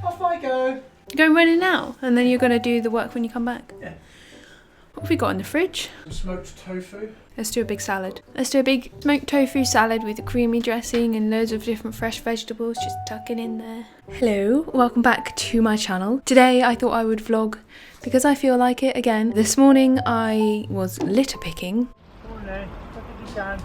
off I go. You're going running now, and then you're going to do the work when you come back? Yeah. What have we got in the fridge? Some smoked tofu. Let's do a big salad. Let's do a big smoked tofu salad with a creamy dressing and loads of different fresh vegetables just tucking in there. Hello, welcome back to my channel. Today I thought I would vlog because I feel like it again. This morning I was litter picking. Come on then, look if you can.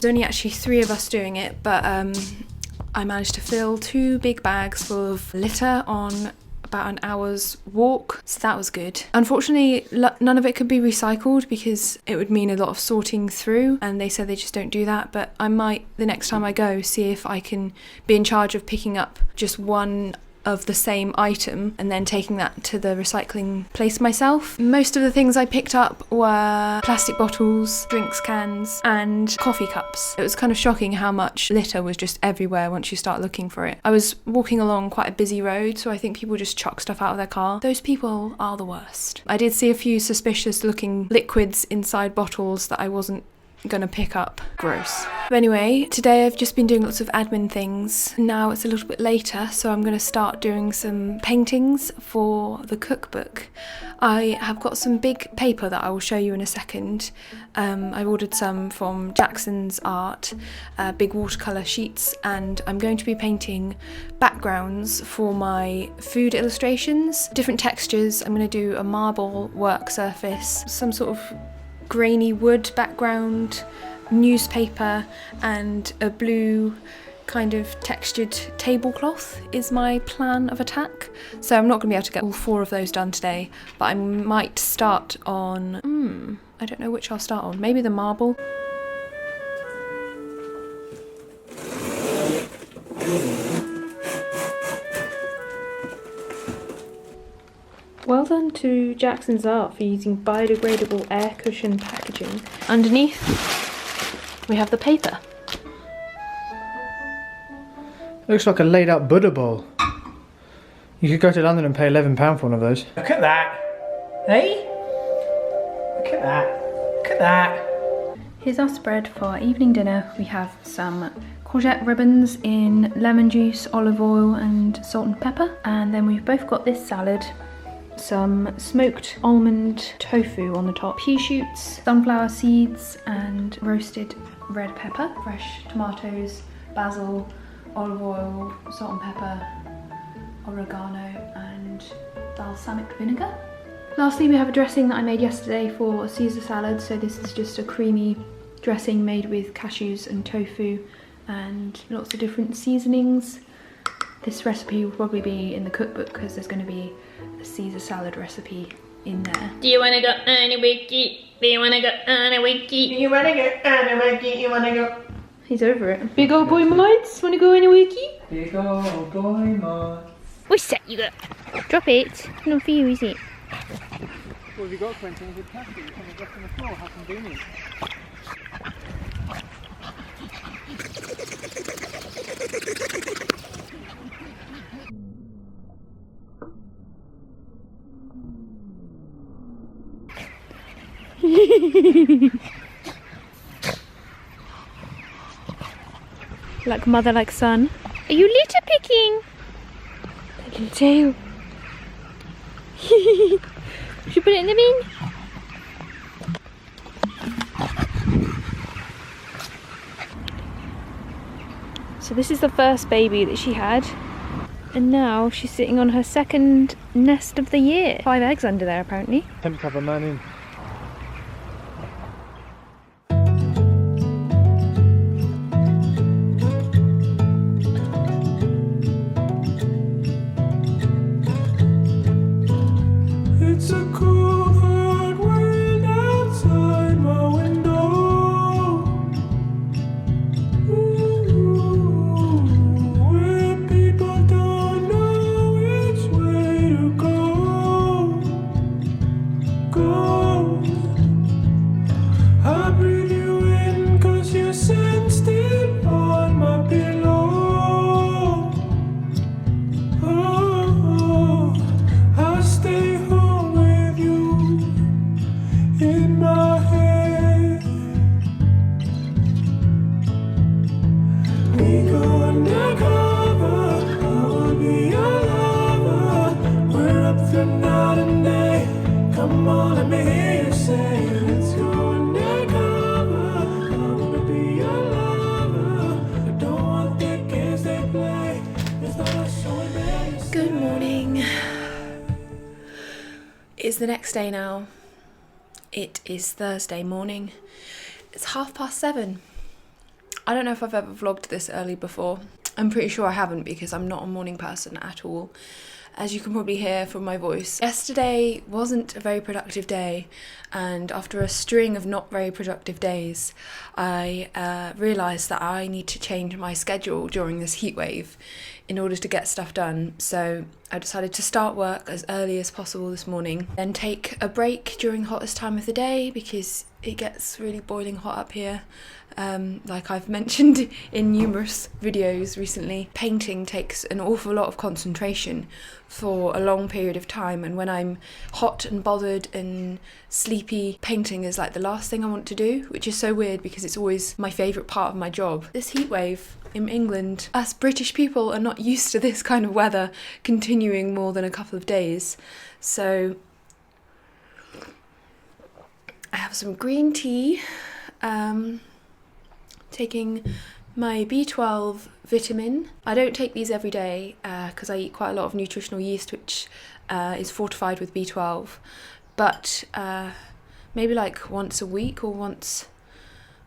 There's only actually 3 of us doing it, but I managed to fill 2 big bags full of litter on about an hour's walk, so that was good. Unfortunately, none of it could be recycled because it would mean a lot of sorting through, and they said they just don't do that, but I might, the next time I go, see if I can be in charge of picking up just one of the same item and then taking that to the recycling place myself. Most of the things I picked up were plastic bottles, drinks cans and coffee cups. It was kind of shocking how much litter was just everywhere once you start looking for it. I was walking along quite a busy road, so I think people just chuck stuff out of their car. Those people are the worst. I did see a few suspicious looking liquids inside bottles that I wasn't gonna pick up. Gross. But anyway, today I've just been doing lots of admin things. Now it's a little bit later, so I'm gonna start doing some paintings for the cookbook. I have got some big paper that I will show you in a second. I've ordered some from Jackson's Art, big watercolour sheets, and I'm going to be painting backgrounds for my food illustrations. Different textures. I'm gonna do a marble work surface, some sort of grainy wood background, newspaper, and a blue kind of textured tablecloth is my plan of attack. So I'm not going to be able to get all 4 of those done today, but I might start on, I don't know which I'll start on, maybe the marble. Well done to Jackson's Art for using biodegradable air cushion packaging. Underneath, we have the paper. Looks like a laid out Buddha bowl. You could go to London and pay £11 for one of those. Look at that! Hey? Look at that. Look at that. Here's our spread for our evening dinner. We have some courgette ribbons in lemon juice, olive oil and salt and pepper. And then we've both got this salad. Some smoked almond tofu on the top, pea shoots, sunflower seeds and roasted red pepper, fresh tomatoes, basil, olive oil, salt and pepper, oregano and balsamic vinegar. Lastly, we have a dressing that I made yesterday for a Caesar salad. So this is just a creamy dressing made with cashews and tofu and lots of different seasonings. This recipe will probably be in the cookbook because there's going to be a Caesar salad recipe in there. Do you wanna go on a wiki? Do you wanna go on a wiki? You wanna go on a wiki? You wanna go? He's over it. Big old boy mods, wanna go on a wiki? Big old boy mods. What's that you got? Drop it. Not for you, is it? What have you got, Quentin? Is it plastic? You can drop on the floor. How convenient. Like mother, like son. Are you litter picking? Little tail. Should we put it in the bin? So this is the first baby that she had, and now she's sitting on her second nest of the year. 5 eggs under there apparently. Attempt to have a man in. in my head. We go undercover, I will be your lover. We're up through night and day. Come on, let me hear you say, let's go undercover. I wanna be your lover. I don't want the games they play. It's not a show and medicine. Good morning. It's the next day now. It is Thursday morning. It's 7:30. I don't know if I've ever vlogged this early before. I'm pretty sure I haven't because I'm not a morning person at all, as you can probably hear from my voice. Yesterday wasn't a very productive day, and after a string of not very productive days, I realised that I need to change my schedule during this heat wave in order to get stuff done. So I decided to start work as early as possible this morning, then take a break during the hottest time of the day because it gets really boiling hot up here. Like I've mentioned in numerous videos recently, painting takes an awful lot of concentration for a long period of time, and when I'm hot and bothered and sleepy, painting is like the last thing I want to do, which is so weird because it's always my favourite part of my job. This heat wave in England, us British people are not used to this kind of weather continuing more than a couple of days. So I have some green tea, taking my B12 vitamin. I don't take these every day because I eat quite a lot of nutritional yeast, which is fortified with B12, but maybe like once a week or once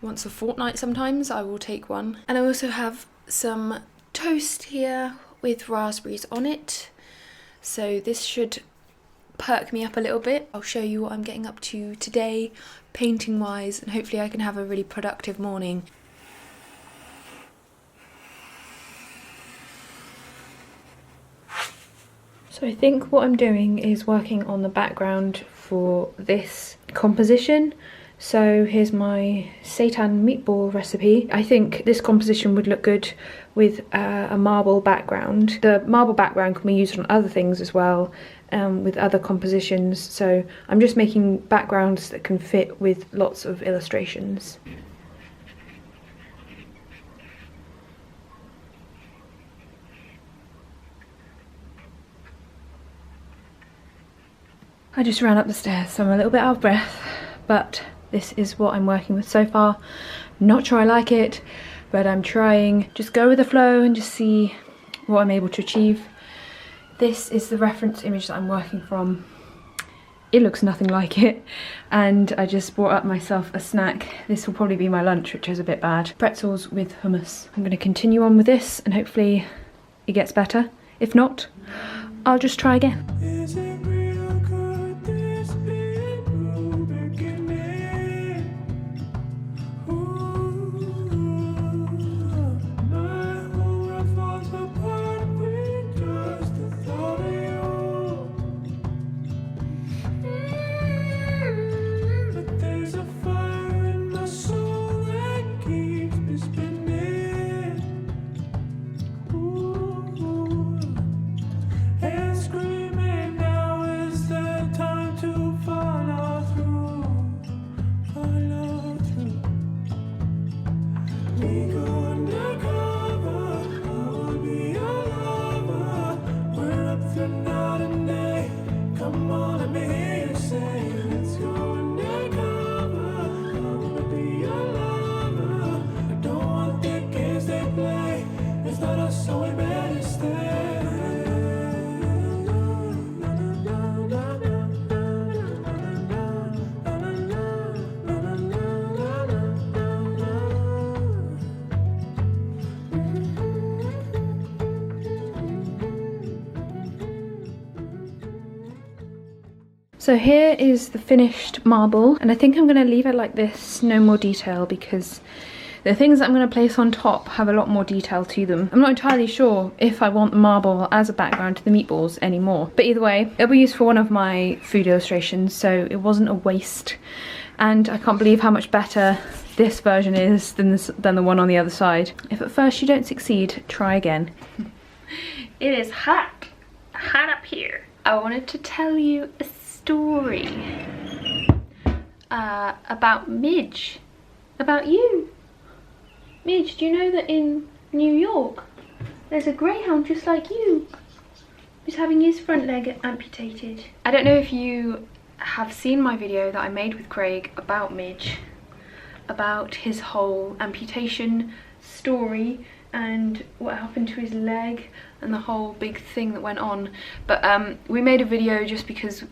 a fortnight sometimes I will take one. And I also have some toast here with raspberries on it, so this should perk me up a little bit. I'll show you what I'm getting up to today painting wise, and hopefully I can have a really productive morning. So I think what I'm doing is working on the background for this composition. So here's my seitan meatball recipe. I think this composition would look good with a marble background. The marble background can be used on other things as well, with other compositions. So I'm just making backgrounds that can fit with lots of illustrations. I just ran up the stairs, so I'm a little bit out of breath, but this is what I'm working with so far. Not sure I like it, but I'm trying. Just go with the flow and just see what I'm able to achieve. This is the reference image that I'm working from. It looks nothing like it, and I just brought up myself a snack. This will probably be my lunch, which is a bit bad. Pretzels with hummus. I'm going to continue on with this and hopefully it gets better. If not, I'll just try again. So here is the finished marble, and I think I'm going to leave it like this, no more detail, because the things that I'm going to place on top have a lot more detail to them. I'm not entirely sure if I want the marble as a background to the meatballs anymore, but either way, it'll be used for one of my food illustrations, so it wasn't a waste. And I can't believe how much better this version is than the one on the other side. If at first you don't succeed, try again. It is hot up here. I wanted to tell you a story. about Midge, about you. Midge, do you know that in New York there's a greyhound just like you who's having his front leg amputated? I don't know if you have seen my video that I made with Craig about Midge, about his whole amputation story and what happened to his leg and the whole big thing that went on. But we made a video just because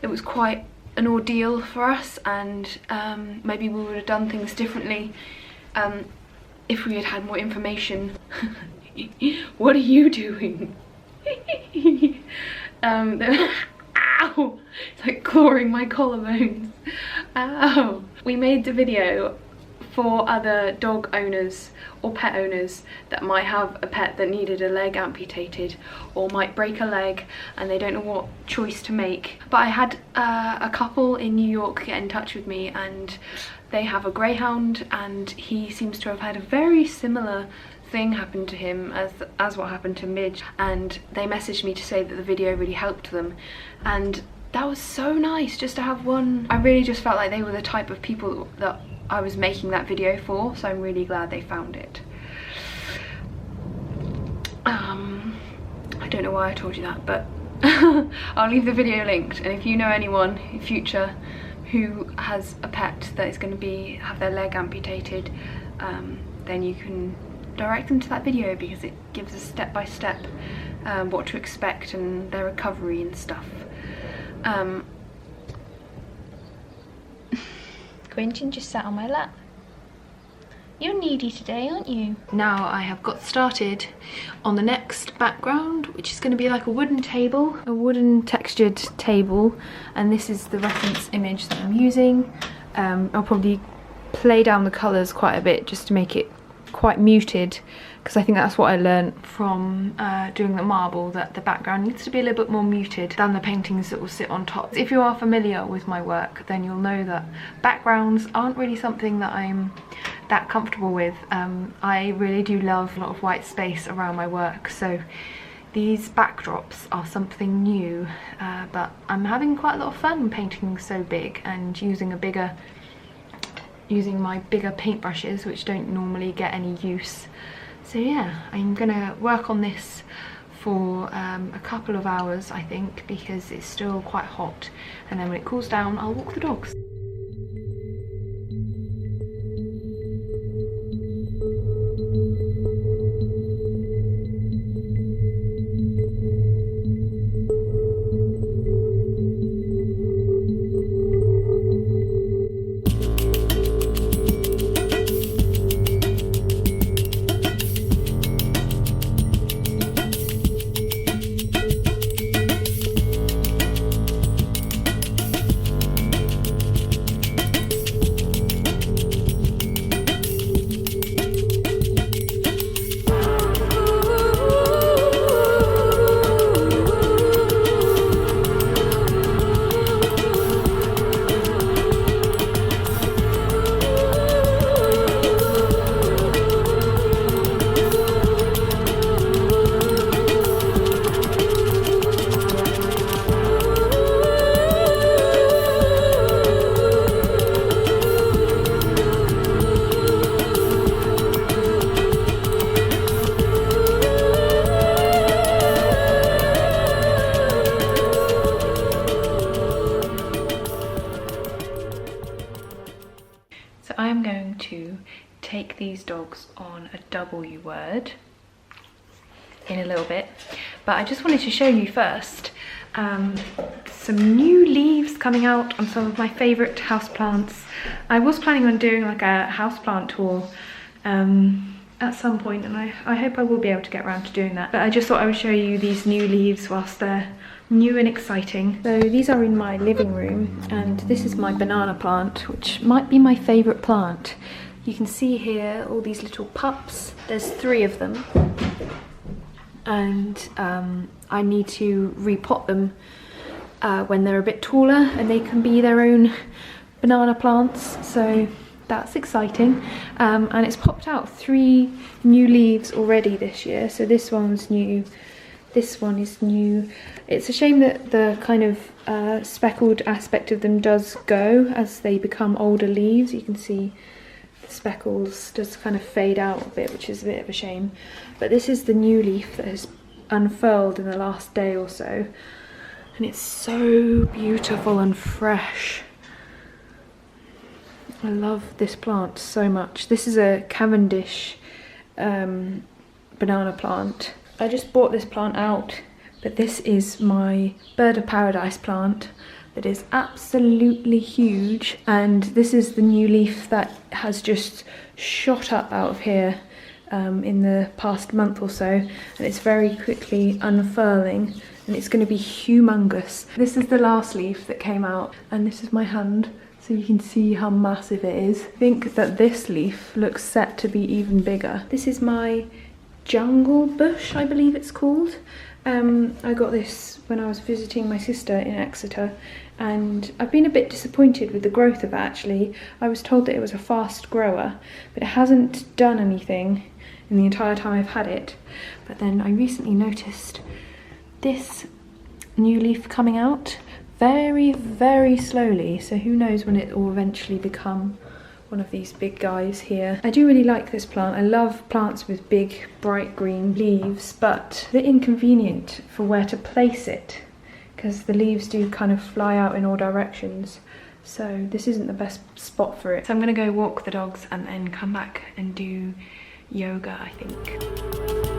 it was quite an ordeal for us, and maybe we would have done things differently if we had had more information. What are you doing? Ow! It's like clawing my collarbones. Ow! We made the video for other dog owners or pet owners that might have a pet that needed a leg amputated or might break a leg and they don't know what choice to make. But I had a couple in New York get in touch with me, and they have a greyhound, and he seems to have had a very similar thing happen to him as what happened to Midge, and they messaged me to say that the video really helped them, and that was so nice just to have one. I really just felt like they were the type of people that I was making that video for, so I'm really glad they found it. I don't know why I told you that, but I'll leave the video linked, and if you know anyone in future who has a pet that is going to have their leg amputated, then you can direct them to that video, because it gives us step-by-step what to expect and their recovery and stuff. Quentin just sat on my lap. You're needy today, aren't you? Now I have got started on the next background, which is going to be like a wooden table, a wooden textured table, and this is the reference image that I'm using. I'll probably play down the colours quite a bit just to make it quite muted, because I think that's what I learned from doing the marble, that the background needs to be a little bit more muted than the paintings that will sit on top. If you are familiar with my work, then you'll know that backgrounds aren't really something that I'm that comfortable with. I really do love a lot of white space around my work, so these backdrops are something new, but I'm having quite a lot of fun painting so big and using my bigger paintbrushes, which don't normally get any use. So yeah, I'm gonna work on this for a couple of hours, I think, because it's still quite hot, and then when it cools down I'll walk the dogs. I'm going to take these dogs on a W word in a little bit, but I just wanted to show you first some new leaves coming out on some of my favourite houseplants. I was planning on doing like a houseplant tour at some point, and I hope I will be able to get around to doing that, but I just thought I would show you these new leaves whilst they're new and exciting. So these are in my living room, and this is my banana plant, which might be my favourite plant. You can see here all these little pups. There's 3 of them, and I need to repot them when they're a bit taller and they can be their own banana plants, so that's exciting. And it's popped out 3 new leaves already this year. So this one's new, This one is new. It's a shame that the kind of speckled aspect of them does go as they become older leaves. You can see the speckles just kind of fade out a bit, which is a bit of a shame. But this is the new leaf that has unfurled in the last day or so. And it's so beautiful and fresh. I love this plant so much. This is a Cavendish banana plant. I just bought this plant out, but this is my bird of paradise plant that is absolutely huge, and this is the new leaf that has just shot up out of here in the past month or so, and it's very quickly unfurling and it's going to be humongous. This is the last leaf that came out, and this is my hand, so you can see how massive it is. I think that this leaf looks set to be even bigger. This is my jungle bush, I believe it's called. I got this when I was visiting my sister in Exeter, and I've been a bit disappointed with the growth of it actually. I was told that it was a fast grower, but it hasn't done anything in the entire time I've had it. But then I recently noticed this new leaf coming out very, very slowly, so who knows when it will eventually become one of these big guys here. I do really like this plant. I love plants with big bright green leaves, but a bit inconvenient for where to place it because the leaves do kind of fly out in all directions, so this isn't the best spot for it. So I'm gonna go walk the dogs and then come back and do yoga, I think.